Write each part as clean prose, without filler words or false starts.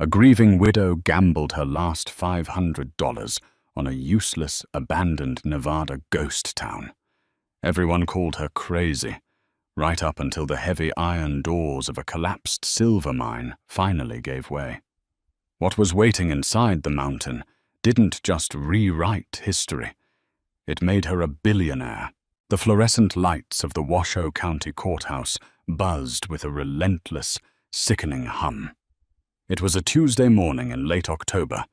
A grieving widow gambled her last $500 on a useless, abandoned Nevada ghost town. Everyone called her crazy, right up until the heavy iron doors of a collapsed silver mine finally gave way. What was waiting inside the mountain didn't just rewrite history. It made her a billionaire. The fluorescent lights of the Washoe County Courthouse buzzed with a relentless, sickening hum. It was a Tuesday morning in late October,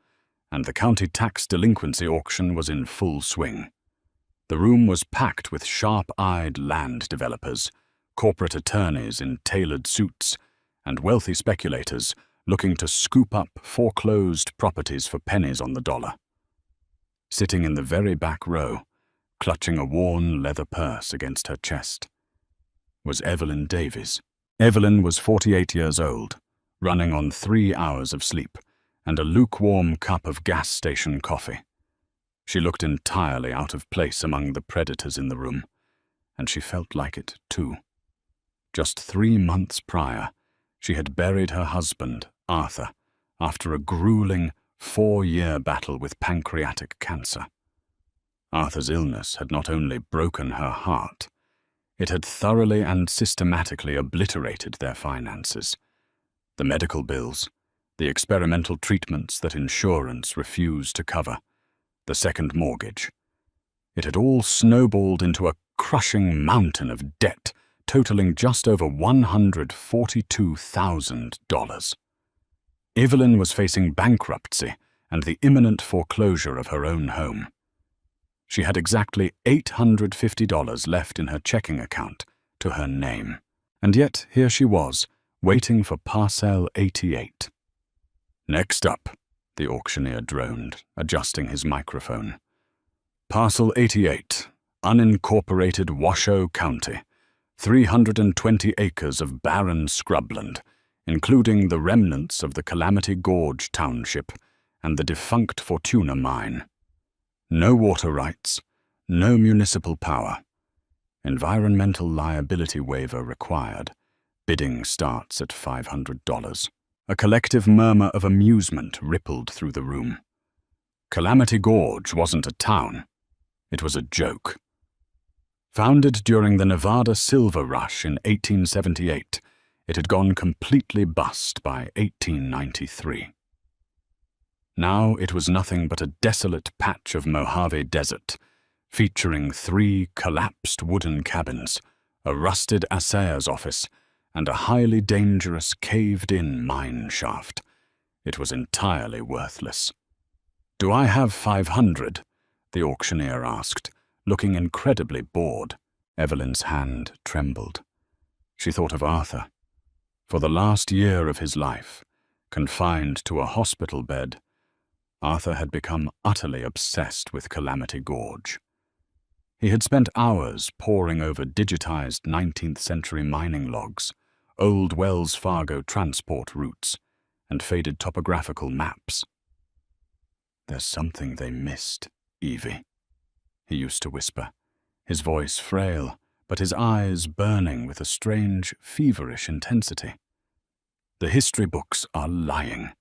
and the county tax delinquency auction was in full swing. The room was packed with sharp-eyed land developers, corporate attorneys in tailored suits, and wealthy speculators looking to scoop up foreclosed properties for pennies on the dollar. Sitting in the very back row, clutching a worn leather purse against her chest, was Evelyn Davies. Evelyn was 48 years old, running on 3 hours of sleep and a lukewarm cup of gas station coffee. She looked entirely out of place among the predators in the room, and she felt like it too. Just 3 months prior, she had buried her husband, Arthur, after a grueling 4-year battle with pancreatic cancer. Arthur's illness had not only broken her heart, it had thoroughly and systematically obliterated their finances. The medical bills, the experimental treatments that insurance refused to cover, the second mortgage. It had all snowballed into a crushing mountain of debt totaling just over $142,000. Evelyn was facing bankruptcy and the imminent foreclosure of her own home. She had exactly $850 left in her checking account to her name. And yet here she was, waiting for Parcel 88. "Next up," the auctioneer droned, adjusting his microphone. "Parcel 88, unincorporated Washoe County, 320 acres of barren scrubland, including the remnants of the Calamity Gorge Township and the defunct Fortuna Mine. No water rights, no municipal power. Environmental liability waiver required. Bidding starts at $500. A collective murmur of amusement rippled through the room. Calamity Gorge wasn't a town. It was a joke. Founded during the Nevada Silver Rush in 1878, it had gone completely bust by 1893. Now it was nothing but a desolate patch of Mojave Desert, featuring 3 collapsed wooden cabins, a rusted assayer's office, and a highly dangerous caved-in mine shaft. It was entirely worthless. "Do I have 500? The auctioneer asked, looking incredibly bored. Evelyn's hand trembled. She thought of Arthur. For the last year of his life, confined to a hospital bed, Arthur had become utterly obsessed with Calamity Gorge. He had spent hours poring over digitized 19th century mining logs, old Wells Fargo transport routes, and faded topographical maps. "There's something they missed, Evie," he used to whisper, his voice frail, but his eyes burning with a strange, feverish intensity. "The history books are lying.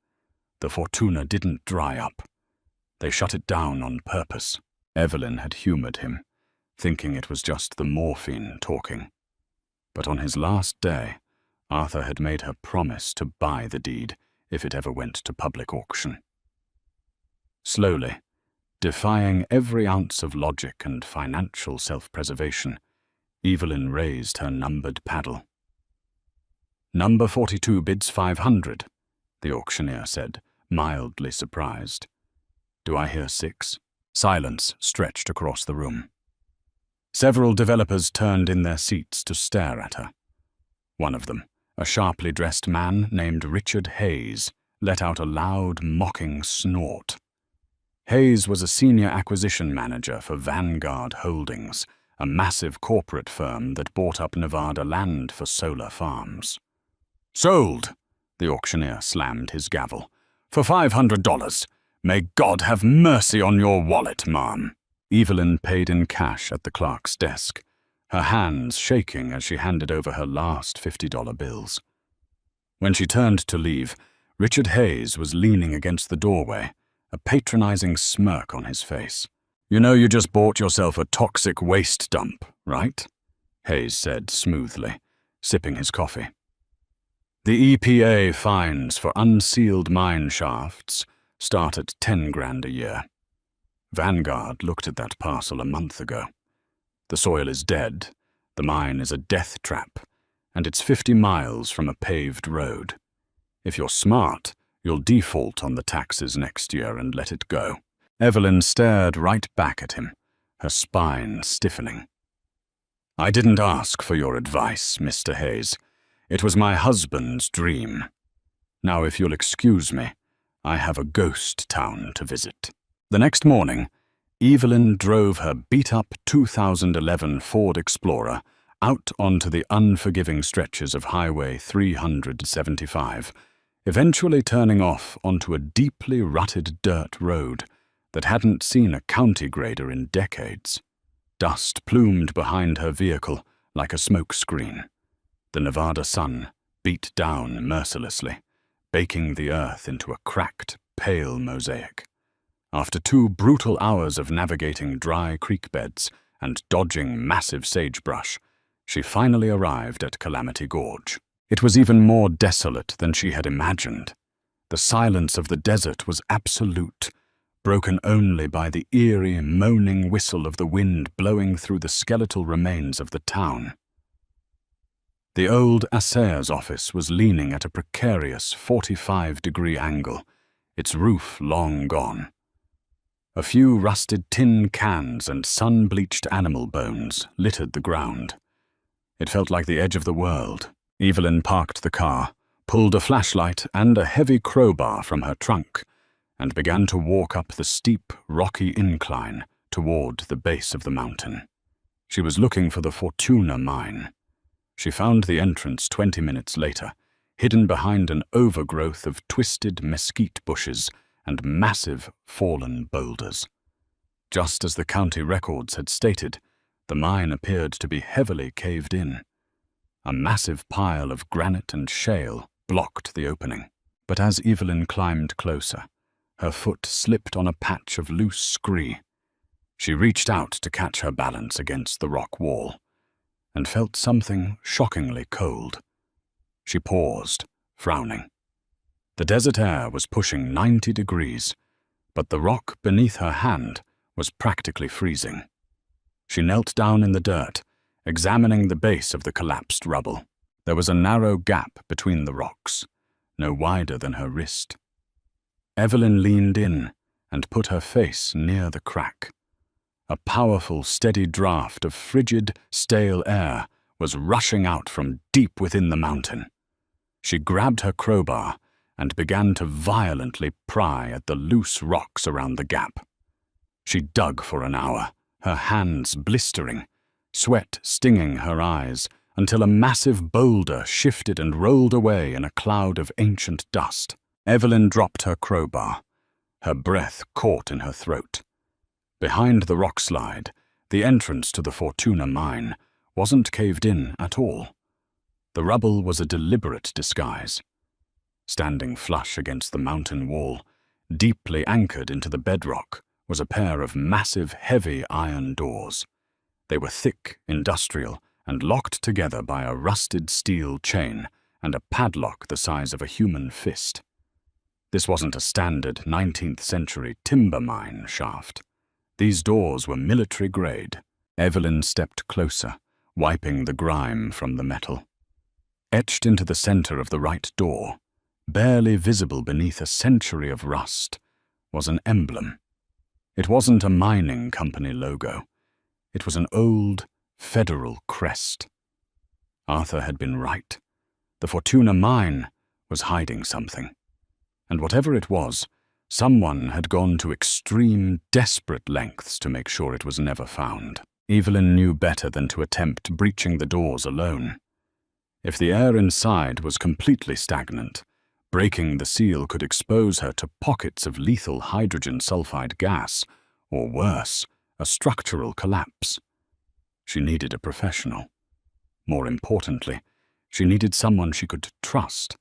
The Fortuna didn't dry up. They shut it down on purpose." Evelyn had humored him, thinking it was just the morphine talking. But on his last day, Arthur had made her promise to buy the deed if it ever went to public auction. Slowly, defying every ounce of logic and financial self-preservation, Evelyn raised her numbered paddle. "Number 42 bids 500, the auctioneer said, mildly surprised. "Do I hear 6? Silence stretched across the room. Several developers turned in their seats to stare at her. One of them, a sharply dressed man named Richard Hayes, let out a loud, mocking snort. Hayes was a senior acquisition manager for Vanguard Holdings, a massive corporate firm that bought up Nevada land for solar farms. "Sold!" the auctioneer slammed his gavel. "For $500. May God have mercy on your wallet, ma'am." Evelyn paid in cash at the clerk's desk, her hands shaking as she handed over her last $50 bills. When she turned to leave, Richard Hayes was leaning against the doorway, a patronizing smirk on his face. "You know you just bought yourself a toxic waste dump, right?" Hayes said smoothly, sipping his coffee. "The EPA fines for unsealed mine shafts start at 10 grand a year. Vanguard looked at that parcel a month ago. The soil is dead, the mine is a death trap, and it's 50 miles from a paved road. If you're smart, you'll default on the taxes next year and let it go." Evelyn stared right back at him, her spine stiffening. "I didn't ask for your advice, Mr. Hayes. It was my husband's dream. Now, if you'll excuse me, I have a ghost town to visit." The next morning, Evelyn drove her beat-up 2011 Ford Explorer out onto the unforgiving stretches of Highway 375, eventually turning off onto a deeply rutted dirt road that hadn't seen a county grader in decades. Dust plumed behind her vehicle like a smoke screen. The Nevada sun beat down mercilessly, baking the earth into a cracked, pale mosaic. After 2 brutal hours of navigating dry creek beds and dodging massive sagebrush, she finally arrived at Calamity Gorge. It was even more desolate than she had imagined. The silence of the desert was absolute, broken only by the eerie, moaning whistle of the wind blowing through the skeletal remains of the town. The old assayer's office was leaning at a precarious 45-degree angle, its roof long gone. A few rusted tin cans and sun-bleached animal bones littered the ground. It felt like the edge of the world. Evelyn parked the car, pulled a flashlight and a heavy crowbar from her trunk, and began to walk up the steep, rocky incline toward the base of the mountain. She was looking for the Fortuna mine. She found the entrance 20 minutes later, hidden behind an overgrowth of twisted mesquite bushes and massive fallen boulders. Just as the county records had stated, the mine appeared to be heavily caved in. A massive pile of granite and shale blocked the opening. But as Evelyn climbed closer, her foot slipped on a patch of loose scree. She reached out to catch her balance against the rock wall, and felt something shockingly cold. She paused, frowning. The desert air was pushing 90 degrees, but the rock beneath her hand was practically freezing. She knelt down in the dirt, examining the base of the collapsed rubble. There was a narrow gap between the rocks, no wider than her wrist. Evelyn leaned in and put her face near the crack. A powerful, steady draft of frigid, stale air was rushing out from deep within the mountain. She grabbed her crowbar and began to violently pry at the loose rocks around the gap. She dug for an hour, her hands blistering, sweat stinging her eyes, until a massive boulder shifted and rolled away in a cloud of ancient dust. Evelyn dropped her crowbar. Her breath caught in her throat. Behind the rock slide, the entrance to the Fortuna mine wasn't caved in at all. The rubble was a deliberate disguise. Standing flush against the mountain wall, deeply anchored into the bedrock, was a pair of massive, heavy iron doors. They were thick, industrial, and locked together by a rusted steel chain and a padlock the size of a human fist. This wasn't a standard 19th century timber mine shaft. These doors were military grade. Evelyn stepped closer, wiping the grime from the metal. Etched into the center of the right door, barely visible beneath a century of rust, was an emblem. It wasn't a mining company logo. It was an old, federal crest. Arthur had been right. The Fortuna mine was hiding something. And whatever it was, someone had gone to extreme, desperate lengths to make sure it was never found. Evelyn knew better than to attempt breaching the doors alone. If the air inside was completely stagnant, breaking the seal could expose her to pockets of lethal hydrogen sulfide gas, or worse, a structural collapse. She needed a professional. More importantly, she needed someone she could trust.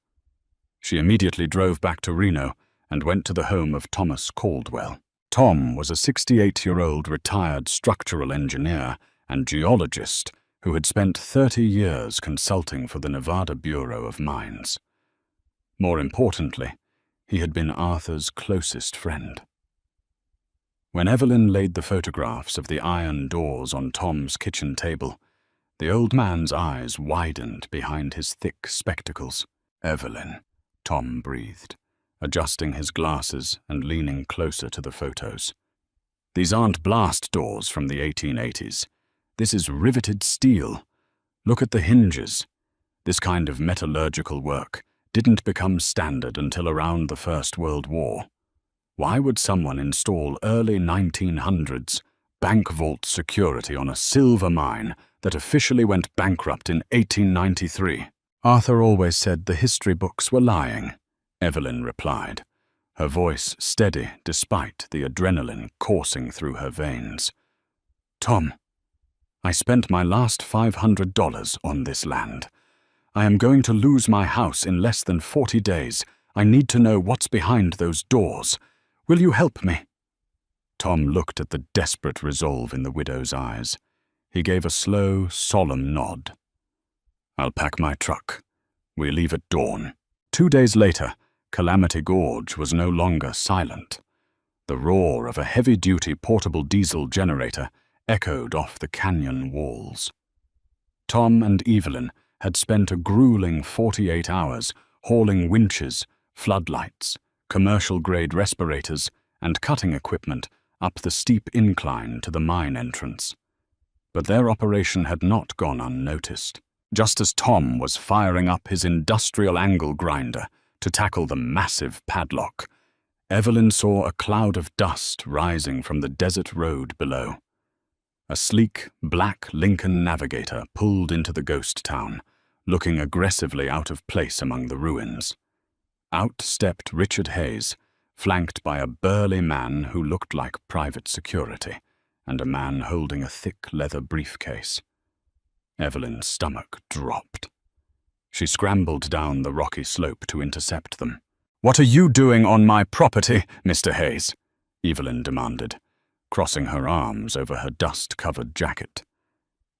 She immediately drove back to Reno and went to the home of Thomas Caldwell. Tom was a 68-year-old retired structural engineer and geologist who had spent 30 years consulting for the Nevada Bureau of Mines. More importantly, he had been Arthur's closest friend. When Evelyn laid the photographs of the iron doors on Tom's kitchen table, the old man's eyes widened behind his thick spectacles. "Evelyn," Tom breathed, adjusting his glasses and leaning closer to the photos. "These aren't blast doors from the 1880s. This is riveted steel. Look at the hinges. This kind of metallurgical work didn't become standard until around the First World War. Why would someone install early 1900s bank vault security on a silver mine that officially went bankrupt in 1893? "Arthur always said the history books were lying," Evelyn replied, her voice steady despite the adrenaline coursing through her veins. "Tom, I spent my last $500 on this land. I am going to lose my house in less than 40 days. I need to know what's behind those doors. Will you help me?" Tom looked at the desperate resolve in the widow's eyes. He gave a slow, solemn nod. "I'll pack my truck. We leave at dawn." 2 days later, Calamity Gorge was no longer silent. The roar of a heavy-duty portable diesel generator echoed off the canyon walls. Tom and Evelyn had spent a grueling 48 hours hauling winches, floodlights, commercial-grade respirators, and cutting equipment up the steep incline to the mine entrance. But their operation had not gone unnoticed. Just as Tom was firing up his industrial angle grinder to tackle the massive padlock, Evelyn saw a cloud of dust rising from the desert road below. A sleek, black Lincoln Navigator pulled into the ghost town, looking aggressively out of place among the ruins. Out stepped Richard Hayes, flanked by a burly man who looked like private security, and a man holding a thick leather briefcase. Evelyn's stomach dropped. She scrambled down the rocky slope to intercept them. "What are you doing on my property, Mr. Hayes?" Evelyn demanded, crossing her arms over her dust-covered jacket.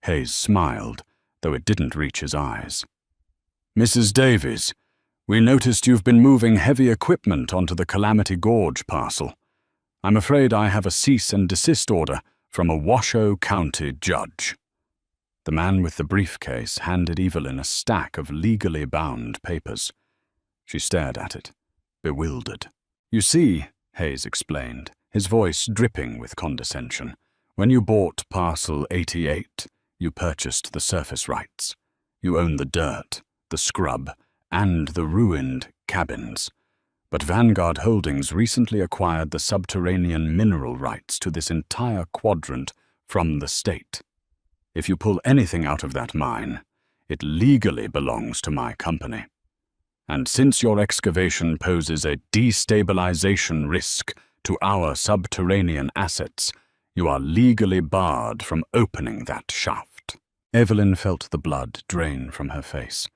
Hayes smiled, though it didn't reach his eyes. "Mrs. Davies, we noticed you've been moving heavy equipment onto the Calamity Gorge parcel. I'm afraid I have a cease and desist order from a Washoe County judge." The man with the briefcase handed Evelyn a stack of legally bound papers. She stared at it, bewildered. "You see," Hayes explained, his voice dripping with condescension, "when you bought Parcel 88, you purchased the surface rights. You own the dirt, the scrub, and the ruined cabins. But Vanguard Holdings recently acquired the subterranean mineral rights to this entire quadrant from the state. If you pull anything out of that mine, it legally belongs to my company. And since your excavation poses a destabilization risk to our subterranean assets, you are legally barred from opening that shaft." Evelyn felt the blood drain from her face.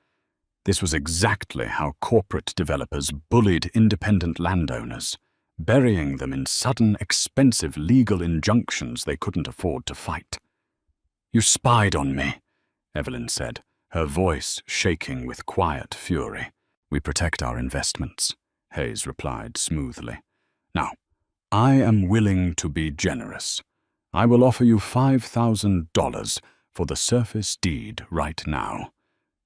This was exactly how corporate developers bullied independent landowners, burying them in sudden, expensive legal injunctions they couldn't afford to fight. "You spied on me," Evelyn said, her voice shaking with quiet fury. "We protect our investments," Hayes replied smoothly. "Now, I am willing to be generous. I will offer you $5,000 for the surface deed right now.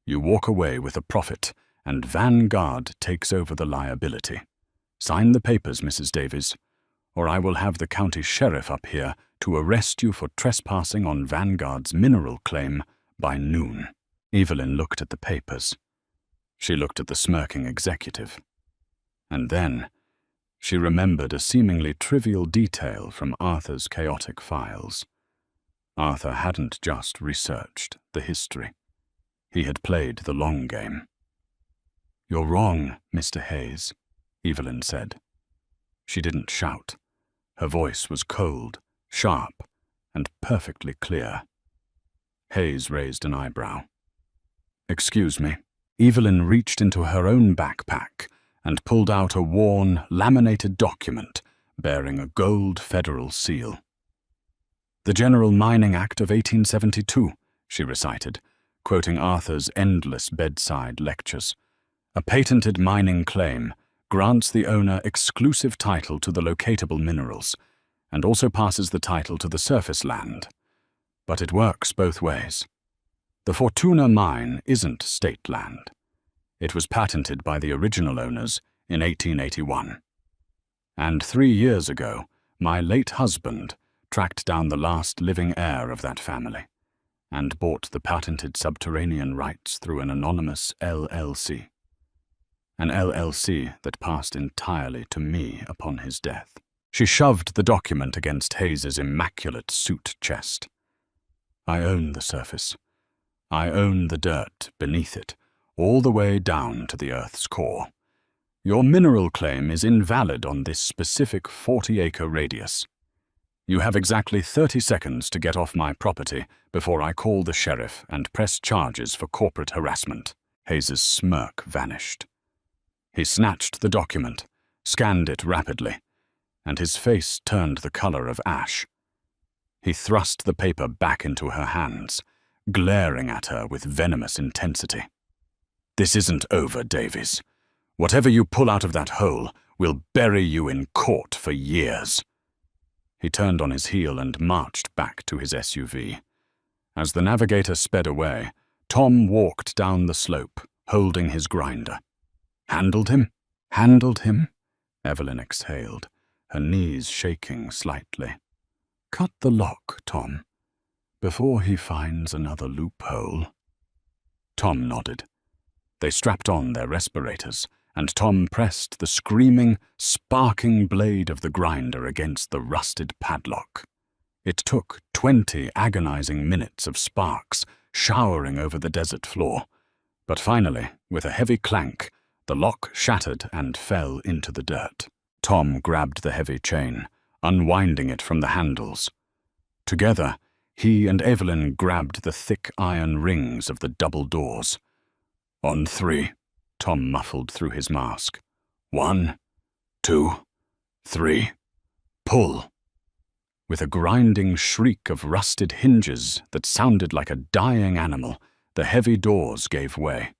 You walk away with a profit, and Vanguard takes over the liability. Sign the papers, Mrs. Davies, or I will have the county sheriff up here to arrest you for trespassing on Vanguard's mineral claim by noon." Evelyn looked at the papers. She looked at the smirking executive. And then she remembered a seemingly trivial detail from Arthur's chaotic files. Arthur hadn't just researched the history. He had played the long game. "You're wrong, Mr. Hayes," Evelyn said. She didn't shout. Her voice was cold, sharp, and perfectly clear. Hayes raised an eyebrow. "Excuse me." Evelyn reached into her own backpack and pulled out a worn, laminated document bearing a gold federal seal. "The General Mining Act of 1872, she recited, quoting Arthur's endless bedside lectures. "A patented mining claim grants the owner exclusive title to the locatable minerals, and also passes the title to the surface land. But it works both ways. The Fortuna mine isn't state land. It was patented by the original owners in 1881. And 3 years ago, my late husband tracked down the last living heir of that family and bought the patented subterranean rights through an anonymous LLC. An LLC that passed entirely to me upon his death." She shoved the document against Hayes's immaculate suit chest. "I own the surface. I own the dirt beneath it, all the way down to the Earth's core. Your mineral claim is invalid on this specific 40-acre radius. You have exactly 30 seconds to get off my property before I call the sheriff and press charges for corporate harassment." Hayes's smirk vanished. He snatched the document, scanned it rapidly, and his face turned the color of ash. He thrust the paper back into her hands, glaring at her with venomous intensity. "This isn't over, Davies. Whatever you pull out of that hole will bury you in court for years." He turned on his heel and marched back to his SUV. As the navigator sped away, Tom walked down the slope, holding his grinder. "Handled him?" "Handled him," Evelyn exhaled, her knees shaking slightly. "Cut the lock, Tom, before he finds another loophole." Tom nodded. They strapped on their respirators, and Tom pressed the screaming, sparking blade of the grinder against the rusted padlock. It took 20 agonizing minutes of sparks showering over the desert floor, but finally, with a heavy clank, the lock shattered and fell into the dirt. Tom grabbed the heavy chain, unwinding it from the handles. Together, he and Evelyn grabbed the thick iron rings of the double doors. "On 3, Tom muffled through his mask. 1, 2, 3. Pull." With a grinding shriek of rusted hinges that sounded like a dying animal, the heavy doors gave way.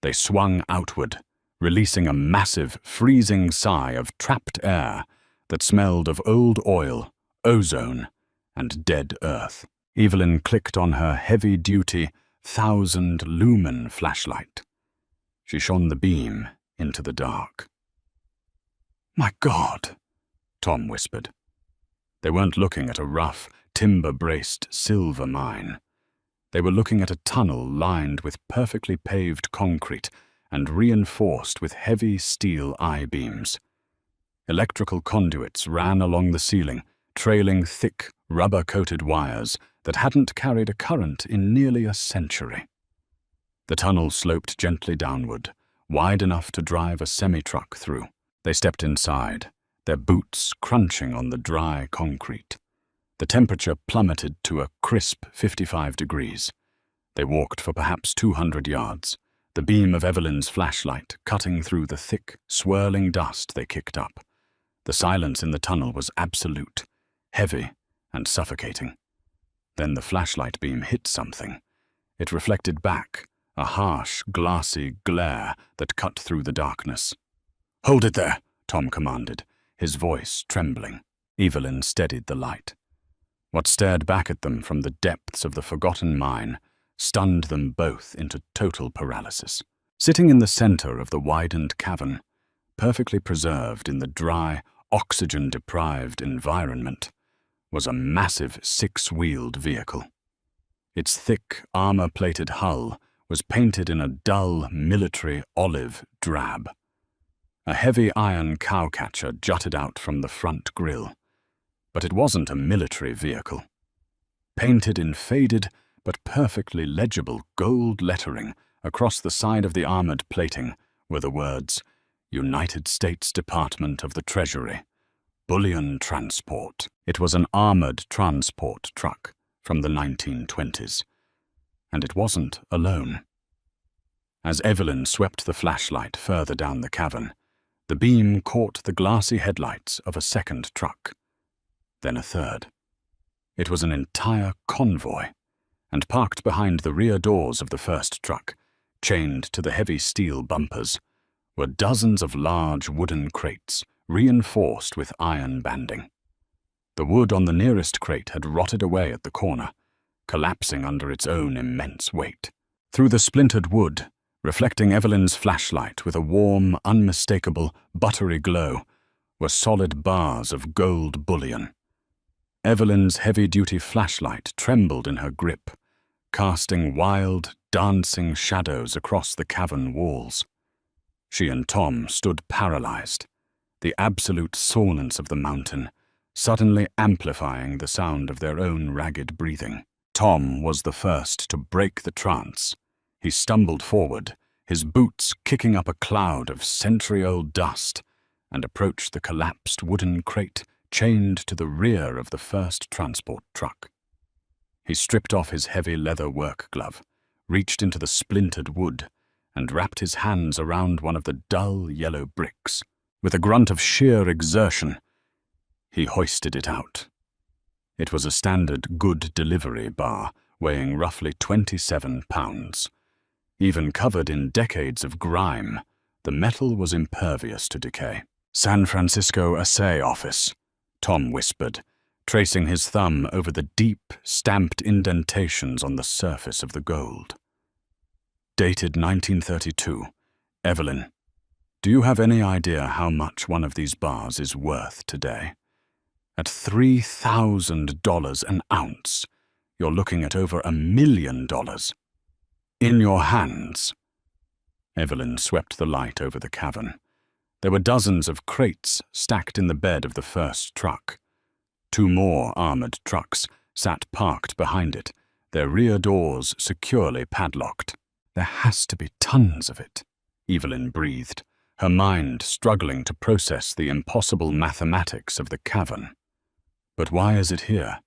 They swung outward, releasing a massive, freezing sigh of trapped air that smelled of old oil, ozone, and dead earth. Evelyn clicked on her heavy-duty, 1,000-lumen flashlight. She shone the beam into the dark. "My God," Tom whispered. They weren't looking at a rough, timber-braced silver mine. They were looking at a tunnel lined with perfectly paved concrete and reinforced with heavy steel I-beams. Electrical conduits ran along the ceiling, trailing thick, rubber-coated wires that hadn't carried a current in nearly a century. The tunnel sloped gently downward, wide enough to drive a semi-truck through. They stepped inside, their boots crunching on the dry concrete. The temperature plummeted to a crisp 55 degrees. They walked for perhaps 200 yards, the beam of Evelyn's flashlight cutting through the thick, swirling dust they kicked up. The silence in the tunnel was absolute, heavy and suffocating. Then the flashlight beam hit something. It reflected back, a harsh, glassy glare that cut through the darkness. "Hold it there," Tom commanded, his voice trembling. Evelyn steadied the light. What stared back at them from the depths of the forgotten mine stunned them both into total paralysis. Sitting in the center of the widened cavern, perfectly preserved in the dry, oxygen-deprived environment, was a massive 6-wheeled vehicle. Its thick, armor-plated hull was painted in a dull, military olive drab. A heavy iron cowcatcher jutted out from the front grille, but it wasn't a military vehicle. Painted in faded but perfectly legible gold lettering across the side of the armored plating were the words, "United States Department of the Treasury, Bullion Transport." It was an armored transport truck from the 1920s, and it wasn't alone. As Evelyn swept the flashlight further down the cavern, The beam caught the glassy headlights of a second truck, then a third. It was an entire convoy, and parked behind the rear doors of the first truck, chained to the heavy steel bumpers, were dozens of large wooden crates reinforced with iron banding. The wood on the nearest crate had rotted away at the corner, collapsing under its own immense weight. Through the splintered wood, reflecting Evelyn's flashlight with a warm, unmistakable, buttery glow, were solid bars of gold bullion. Evelyn's heavy-duty flashlight trembled in her grip, casting wild, dancing shadows across the cavern walls. She and Tom stood paralyzed, the absolute silence of the mountain suddenly amplifying the sound of their own ragged breathing. Tom was the first to break the trance. He stumbled forward, his boots kicking up a cloud of century-old dust, and approached the collapsed wooden crate chained to the rear of the first transport truck. He stripped off his heavy leather work glove, reached into the splintered wood, and wrapped his hands around one of the dull yellow bricks. With a grunt of sheer exertion, he hoisted it out. It was a standard good delivery bar, weighing roughly 27 pounds. Even covered in decades of grime, the metal was impervious to decay. "San Francisco Assay Office," Tom whispered, tracing his thumb over the deep, stamped indentations on the surface of the gold. Dated 1932. Evelyn, do you have any idea how much one of these bars is worth today? At $3,000 an ounce, you're looking at over $1 million. In your hands. Evelyn swept the light over the cavern. There were dozens of crates stacked in the bed of the first truck. 2 more armored trucks sat parked behind it, their rear doors securely padlocked. "There has to be tons of it," Evelyn breathed, her mind struggling to process the impossible mathematics of the cavern. But why is it here?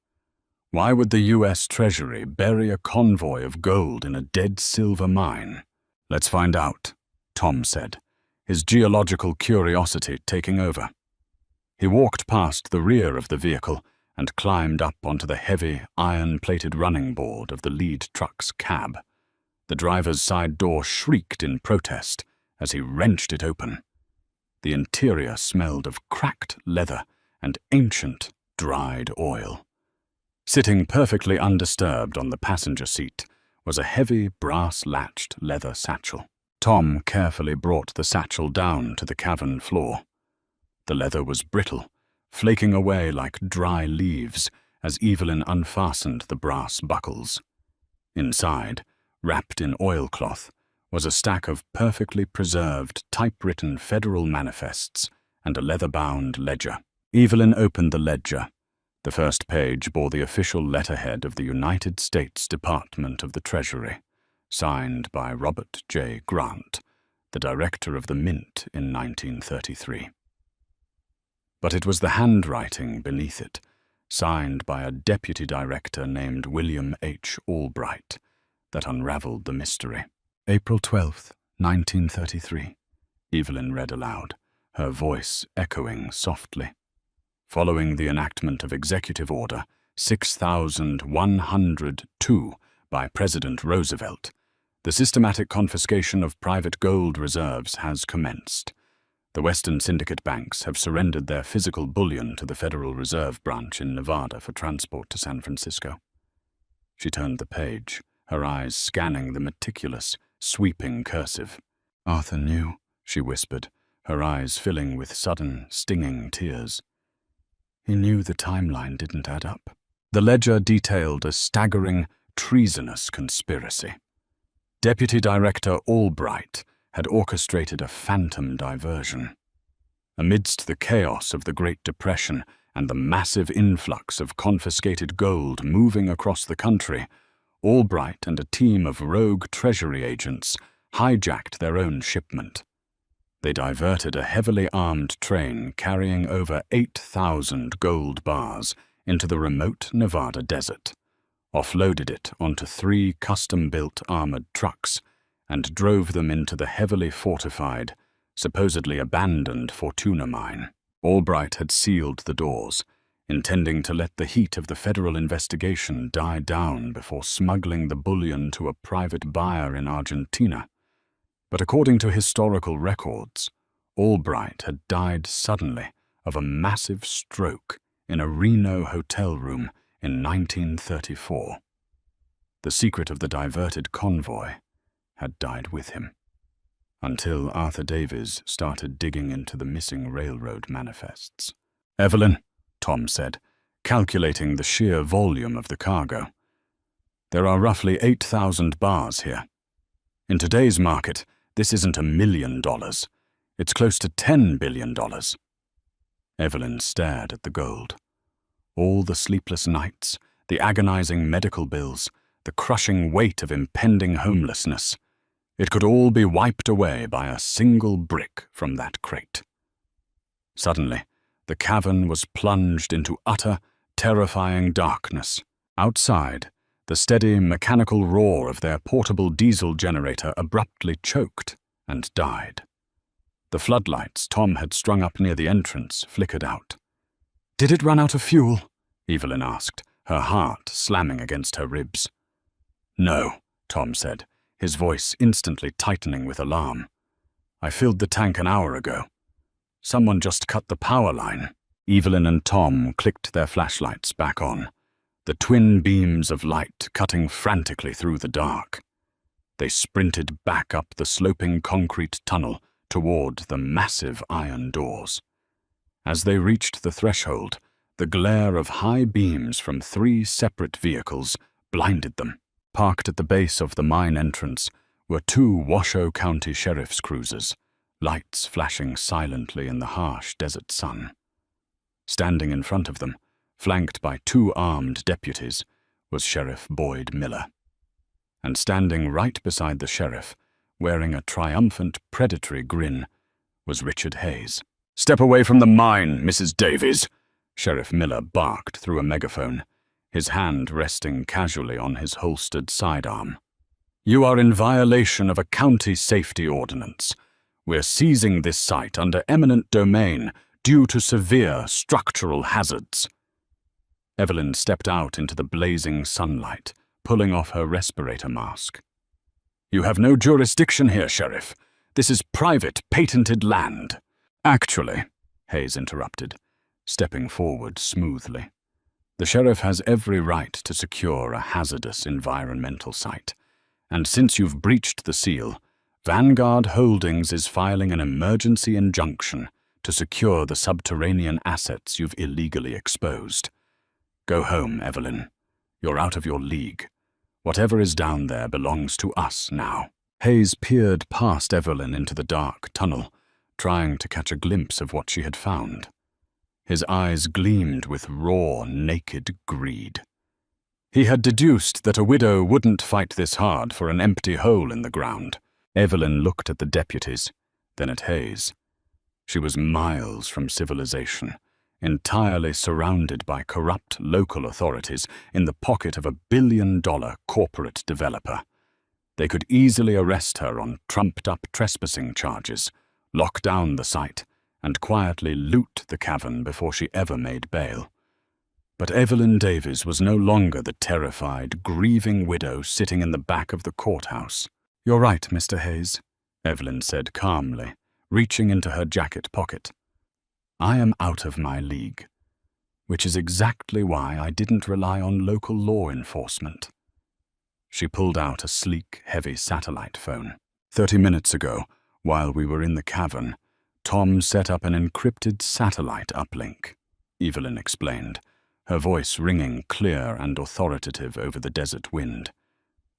Why would the U.S. Treasury bury a convoy of gold in a dead silver mine? "Let's find out," Tom said, his geological curiosity taking over. He walked past the rear of the vehicle and climbed up onto the heavy, iron-plated running board of the lead truck's cab. The driver's side door shrieked in protest as he wrenched it open. The interior smelled of cracked leather and ancient, dried oil. Sitting perfectly undisturbed on the passenger seat was a heavy, brass-latched leather satchel. Tom carefully brought the satchel down to the cavern floor. The leather was brittle, flaking away like dry leaves as Evelyn unfastened the brass buckles. Inside, wrapped in oilcloth, was a stack of perfectly preserved, typewritten federal manifests and a leather-bound ledger. Evelyn opened the ledger. The first page bore the official letterhead of the United States Department of the Treasury, signed by Robert J. Grant, the director of the Mint in 1933. But it was the handwriting beneath it, signed by a deputy director named William H. Albright, that unraveled the mystery. "April 12th, 1933, Evelyn read aloud, her voice echoing softly. "Following the enactment of Executive Order 6102 by President Roosevelt, the systematic confiscation of private gold reserves has commenced. The Western Syndicate banks have surrendered their physical bullion to the Federal Reserve Branch in Nevada for transport to San Francisco." She turned the page, her eyes scanning the meticulous, sweeping cursive. "Arthur knew," she whispered, her eyes filling with sudden, stinging tears. "He knew the timeline didn't add up." The ledger detailed a staggering, treasonous conspiracy. Deputy Director Albright had orchestrated a phantom diversion. Amidst the chaos of the Great Depression and the massive influx of confiscated gold moving across the country, Albright and a team of rogue Treasury agents hijacked their own shipment. They diverted a heavily armed train carrying over 8,000 gold bars into the remote Nevada desert, offloaded it onto 3 custom-built armored trucks, and drove them into the heavily fortified, supposedly abandoned Fortuna mine. Albright had sealed the doors, intending to let the heat of the federal investigation die down before smuggling the bullion to a private buyer in Argentina. But according to historical records, Albright had died suddenly of a massive stroke in a Reno hotel room in 1934. The secret of the diverted convoy had died with him, until Arthur Davies started digging into the missing railroad manifests. "Evelyn," Tom said, calculating the sheer volume of the cargo. "There are roughly 8,000 bars here. In today's market, this isn't $1 million. It's close to $10 billion. Evelyn stared at the gold. All the sleepless nights, the agonizing medical bills, the crushing weight of impending homelessness. It could all be wiped away by a single brick from that crate. Suddenly, the cavern was plunged into utter, terrifying darkness. Outside, the steady mechanical roar of their portable diesel generator abruptly choked and died. The floodlights Tom had strung up near the entrance flickered out. "Did it run out of fuel?" Evelyn asked, her heart slamming against her ribs. "No," Tom said, his voice instantly tightening with alarm. "I filled the tank an hour ago. Someone just cut the power line." Evelyn and Tom clicked their flashlights back on, the twin beams of light cutting frantically through the dark. They sprinted back up the sloping concrete tunnel toward the massive iron doors. As they reached the threshold, the glare of high beams from 3 separate vehicles blinded them. Parked at the base of the mine entrance were 2 Washoe County Sheriff's cruisers, lights flashing silently in the harsh desert sun. Standing in front of them, flanked by 2 armed deputies, was Sheriff Boyd Miller. And standing right beside the sheriff, wearing a triumphant, predatory grin, was Richard Hayes. "Step away from the mine, Mrs. Davies," Sheriff Miller barked through a megaphone, his hand resting casually on his holstered sidearm. "You are in violation of a county safety ordinance. We're seizing this site under eminent domain due to severe structural hazards." Evelyn stepped out into the blazing sunlight, pulling off her respirator mask. "You have no jurisdiction here, Sheriff. This is private, patented land." "Actually," Hayes interrupted, stepping forward smoothly, "the sheriff has every right to secure a hazardous environmental site, and since you've breached the seal, Vanguard Holdings is filing an emergency injunction to secure the subterranean assets you've illegally exposed. Go home, Evelyn. You're out of your league. Whatever is down there belongs to us now." Hayes peered past Evelyn into the dark tunnel, trying to catch a glimpse of what she had found. His eyes gleamed with raw, naked greed. He had deduced that a widow wouldn't fight this hard for an empty hole in the ground. Evelyn looked at the deputies, then at Hayes. She was miles from civilization, entirely surrounded by corrupt local authorities in the pocket of a billion-dollar corporate developer. They could easily arrest her on trumped-up trespassing charges, lock down the site, and quietly loot the cavern before she ever made bail. But Evelyn Davies was no longer the terrified, grieving widow sitting in the back of the courthouse. "You're right, Mr. Hayes," Evelyn said calmly, reaching into her jacket pocket. "I am out of my league, which is exactly why I didn't rely on local law enforcement." She pulled out a sleek, heavy satellite phone. 30 minutes ago, while we were in the cavern, Tom set up an encrypted satellite uplink, Evelyn explained, her voice ringing clear and authoritative over the desert wind.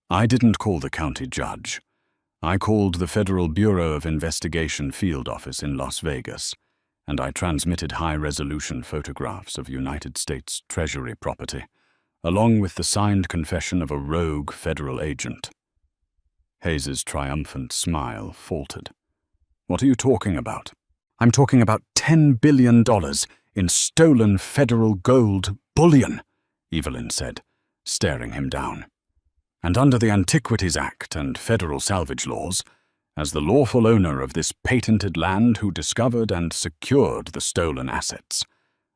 "I didn't call the county judge. I called the Federal Bureau of Investigation field office in Las Vegas, and I transmitted high-resolution photographs of United States Treasury property, along with the signed confession of a rogue federal agent." Hayes's triumphant smile faltered. "What are you talking about?" "I'm talking about $10 billion in stolen federal gold bullion," Evelyn said, staring him down. "And under the Antiquities Act and federal salvage laws, As the lawful owner of this patented land who discovered and secured the stolen assets,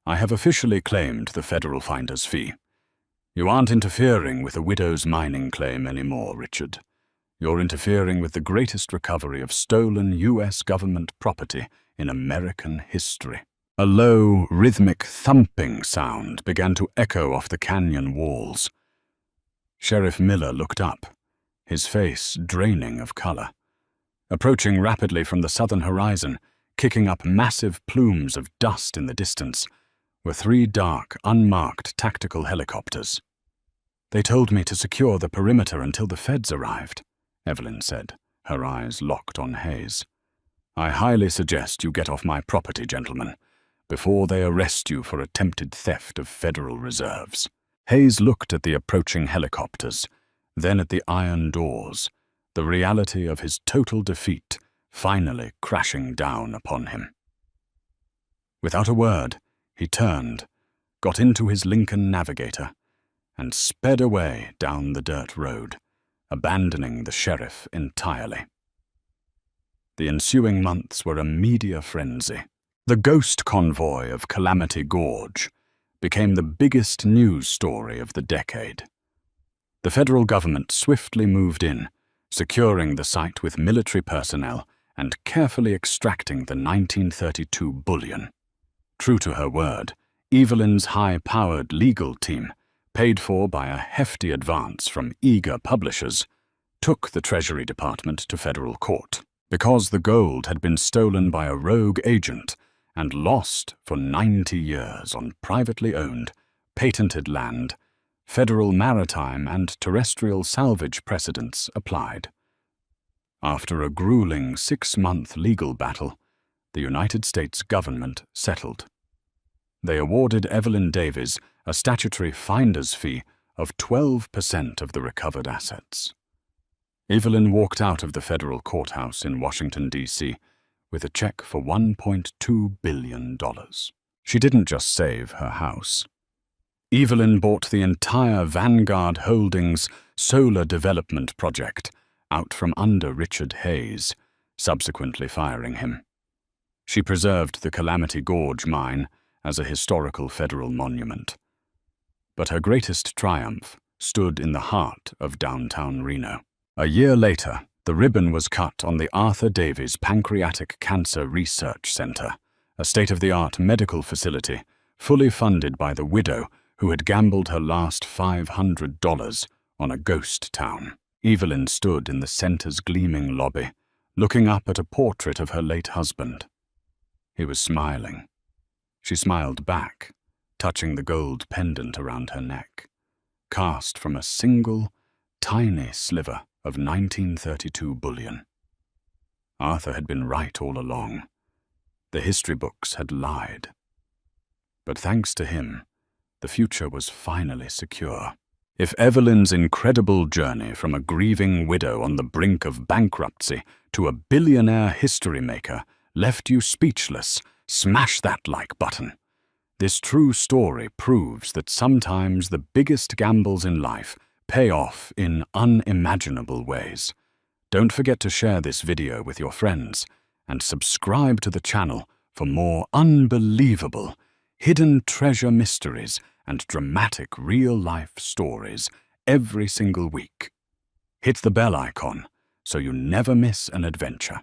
I have officially claimed the federal finder's fee. You aren't interfering with a widow's mining claim anymore, Richard. You're interfering with the greatest recovery of stolen U.S. government property in American history. A low, rhythmic thumping sound began to echo off the canyon walls. Sheriff Miller looked up, his face draining of color. Approaching rapidly from the southern horizon, kicking up massive plumes of dust in the distance, were 3 dark, unmarked tactical helicopters. "They told me to secure the perimeter until the feds arrived," Evelyn said, her eyes locked on Hayes. "I highly suggest you get off my property, gentlemen, before they arrest you for attempted theft of federal reserves." Hayes looked at the approaching helicopters, then at the iron doors, the reality of his total defeat finally crashing down upon him. Without a word, he turned, got into his Lincoln Navigator, and sped away down the dirt road, abandoning the sheriff entirely. The ensuing months were a media frenzy. The ghost convoy of Calamity Gorge became the biggest news story of the decade. The federal government swiftly moved in, securing the site with military personnel and carefully extracting the 1932 bullion. True to her word, Evelyn's high-powered legal team, paid for by a hefty advance from eager publishers, took the Treasury Department to federal court. Because the gold had been stolen by a rogue agent and lost for 90 years on privately owned, patented land, federal maritime and terrestrial salvage precedents applied. After a grueling 6-month legal battle, the United States government settled. They awarded Evelyn Davies a statutory finder's fee of 12% of the recovered assets. Evelyn walked out of the federal courthouse in Washington, D.C., with a check for $1.2 billion. She didn't just save her house. Evelyn bought the entire Vanguard Holdings solar development project out from under Richard Hayes, subsequently firing him. She preserved the Calamity Gorge mine as a historical federal monument. But her greatest triumph stood in the heart of downtown Reno. A year later, the ribbon was cut on the Arthur Davies Pancreatic Cancer Research Center, a state-of-the-art medical facility fully funded by the widow who had gambled her last $500 on a ghost town. Evelyn stood in the center's gleaming lobby, looking up at a portrait of her late husband. He was smiling. She smiled back, touching the gold pendant around her neck, cast from a single, tiny sliver of 1932 bullion. Arthur had been right all along. The history books had lied. But thanks to him, the future was finally secure. If Evelyn's incredible journey from a grieving widow on the brink of bankruptcy to a billionaire history maker left you speechless, smash that like button. This true story proves that sometimes the biggest gambles in life pay off in unimaginable ways. Don't forget to share this video with your friends and subscribe to the channel for more unbelievable, hidden treasure mysteries and dramatic real-life stories every single week. Hit the bell icon so you never miss an adventure.